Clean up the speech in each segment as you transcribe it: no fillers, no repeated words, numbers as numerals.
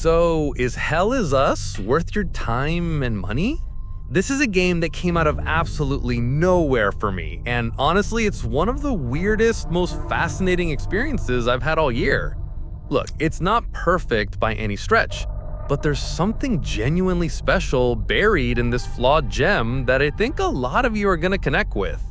So, is Hell Is Us worth your time and money? This is a game that came out of absolutely nowhere for me, and honestly, it's one of the weirdest, most fascinating experiences I've had all year. Look, it's not perfect by any stretch, but there's something genuinely special buried in this flawed gem that I think a lot of you are gonna connect with.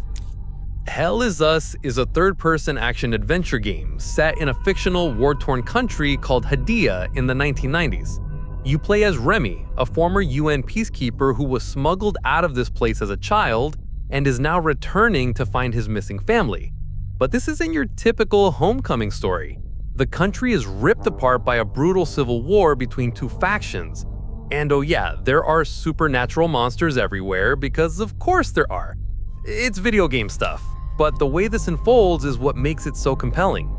Hell Is Us is a third-person action-adventure game set in a fictional war-torn country called Hadia in the 1990s. You play as Remy, a former UN peacekeeper who was smuggled out of this place as a child and is now returning to find his missing family. But this isn't your typical homecoming story. The country is ripped apart by a brutal civil war between two factions. And oh yeah, there are supernatural monsters everywhere because of course there are. It's video game stuff, but the way this unfolds is what makes it so compelling.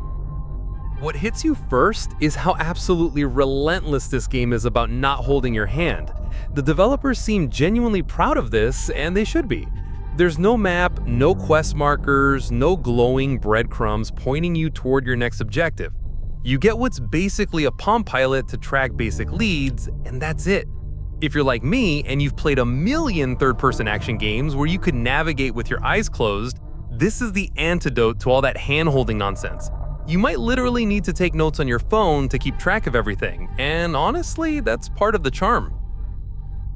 What hits you first is how absolutely relentless this game is about not holding your hand. The developers seem genuinely proud of this, and they should be. There's no map, no quest markers, no glowing breadcrumbs pointing you toward your next objective. You get what's basically a Palm Pilot to track basic leads, and that's it. If you're like me and you've played a million third-person action games where you could navigate with your eyes closed, this is the antidote to all that hand-holding nonsense. You might literally need to take notes on your phone to keep track of everything, and honestly, that's part of the charm.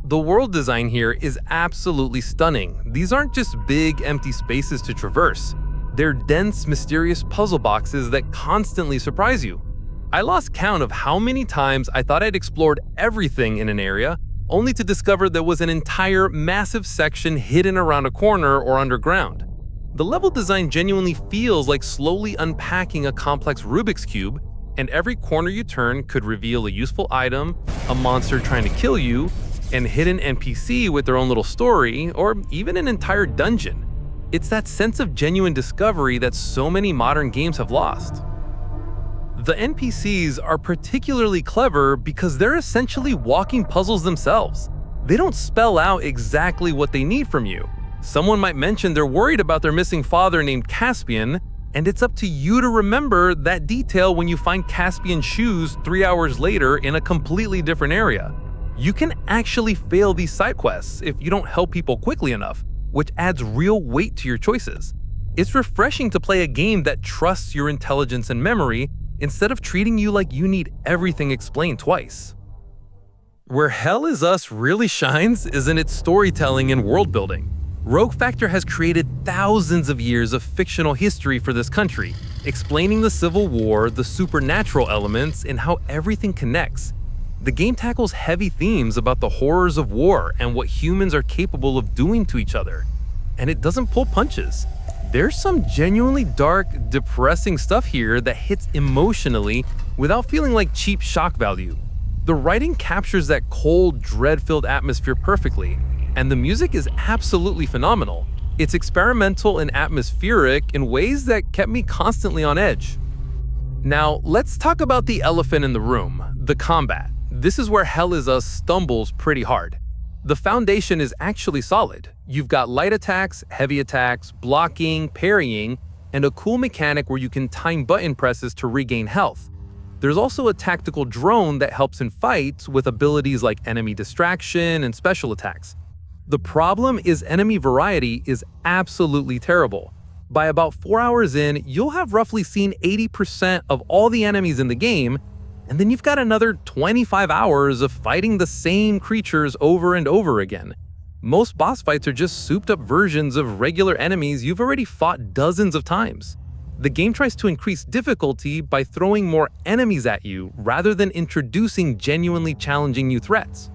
The world design here is absolutely stunning. These aren't just big, empty spaces to traverse. They're dense, mysterious puzzle boxes that constantly surprise you. I lost count of how many times I thought I'd explored everything in an area, only to discover there was an entire massive section hidden around a corner or underground. The level design genuinely feels like slowly unpacking a complex Rubik's Cube, and every corner you turn could reveal a useful item, a monster trying to kill you, an hidden NPC with their own little story, or even an entire dungeon. It's that sense of genuine discovery that so many modern games have lost. The NPCs are particularly clever because they're essentially walking puzzles themselves. They don't spell out exactly what they need from you. Someone might mention they're worried about their missing father named Caspian, and it's up to you to remember that detail when you find Caspian's shoes 3 hours later in a completely different area. You can actually fail these side quests if you don't help people quickly enough, which adds real weight to your choices. It's refreshing to play a game that trusts your intelligence and memory instead of treating you like you need everything explained twice. Where Hell Is Us really shines is in its storytelling and world building. Rogue Factor has created thousands of years of fictional history for this country, explaining the Civil War, the supernatural elements, and how everything connects. The game tackles heavy themes about the horrors of war and what humans are capable of doing to each other. And it doesn't pull punches. There's some genuinely dark, depressing stuff here that hits emotionally without feeling like cheap shock value. The writing captures that cold, dread-filled atmosphere perfectly, and the music is absolutely phenomenal. It's experimental and atmospheric in ways that kept me constantly on edge. Now, let's talk about the elephant in the room, the combat. This is where Hell Is Us stumbles pretty hard. The foundation is actually solid. You've got light attacks, heavy attacks, blocking, parrying, and a cool mechanic where you can time button presses to regain health. There's also a tactical drone that helps in fights with abilities like enemy distraction and special attacks. The problem is enemy variety is absolutely terrible. By about 4 hours in, you'll have roughly seen 80% of all the enemies in the game, and then you've got another 25 hours of fighting the same creatures over and over again. Most boss fights are just souped-up versions of regular enemies you've already fought dozens of times. The game tries to increase difficulty by throwing more enemies at you rather than introducing genuinely challenging new threats.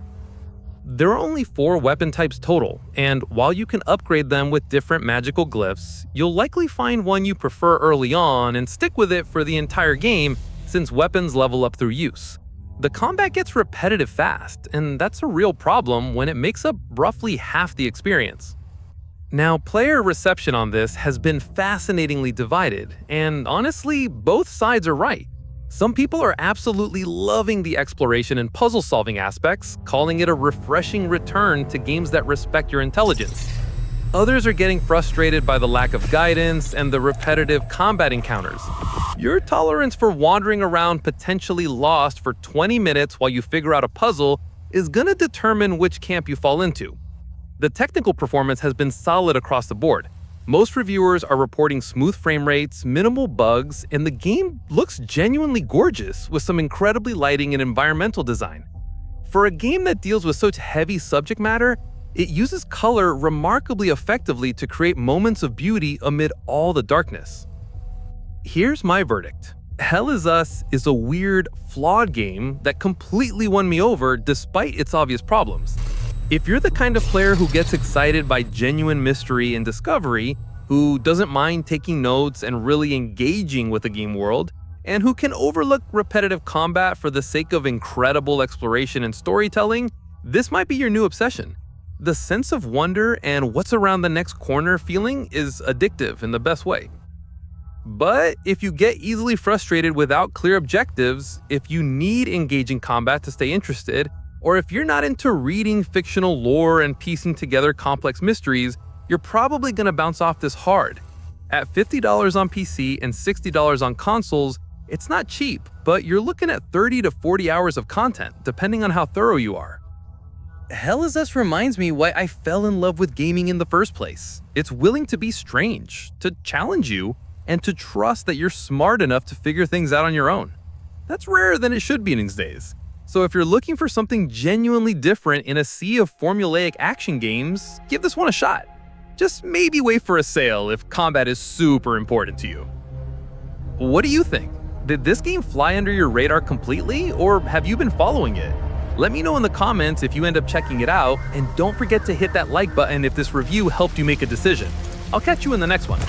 There are only 4 weapon types total, and while you can upgrade them with different magical glyphs, you'll likely find one you prefer early on and stick with it for the entire game since weapons level up through use. The combat gets repetitive fast, and that's a real problem when it makes up roughly half the experience. Now, player reception on this has been fascinatingly divided, and honestly, both sides are right. Some people are absolutely loving the exploration and puzzle-solving aspects, calling it a refreshing return to games that respect your intelligence. Others are getting frustrated by the lack of guidance and the repetitive combat encounters. Your tolerance for wandering around potentially lost for 20 minutes while you figure out a puzzle is gonna determine which camp you fall into. The technical performance has been solid across the board. Most reviewers are reporting smooth frame rates, minimal bugs, and the game looks genuinely gorgeous with some incredibly lighting and environmental design. For a game that deals with such heavy subject matter, it uses color remarkably effectively to create moments of beauty amid all the darkness. Here's my verdict. Hell Is Us is a weird, flawed game that completely won me over despite its obvious problems. If you're the kind of player who gets excited by genuine mystery and discovery, who doesn't mind taking notes and really engaging with the game world, and who can overlook repetitive combat for the sake of incredible exploration and storytelling, this might be your new obsession. The sense of wonder and what's around the next corner feeling is addictive in the best way. But if you get easily frustrated without clear objectives, if you need engaging combat to stay interested, or if you're not into reading fictional lore and piecing together complex mysteries, you're probably gonna bounce off this hard. At $50 on PC and $60 on consoles, it's not cheap, but you're looking at 30 to 40 hours of content, depending on how thorough you are. Hell Is Us reminds me why I fell in love with gaming in the first place. It's willing to be strange, to challenge you, and to trust that you're smart enough to figure things out on your own. That's rarer than it should be these days. So if you're looking for something genuinely different in a sea of formulaic action games, give this one a shot. Just maybe wait for a sale if combat is super important to you. What do you think? Did this game fly under your radar completely, or have you been following it? Let me know in the comments if you end up checking it out, and don't forget to hit that like button if this review helped you make a decision. I'll catch you in the next one.